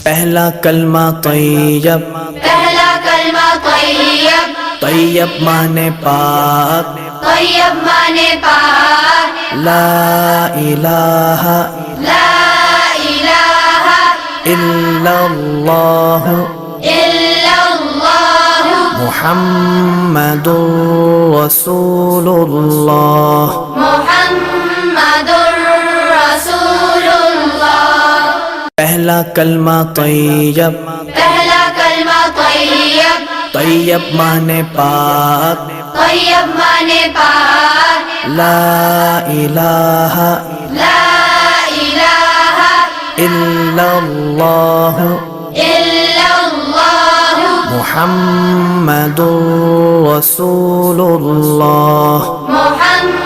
پہلا کلمہ طیب، پہلا کلمہ طیب، طیب مانے پاک، طیب مانے پاک، لا الہ لا الہ الا اللہ الا اللہ محمد رسول اللہ۔ محمد رسول اللہ۔ پہلا کلمہ طیب، پہلا کلمہ طیب، طیب مانے پاک، طیب مانے پاک، لا الہ لا الہ الا اللہ الا اللہ محمد رسول اللہ۔ محمد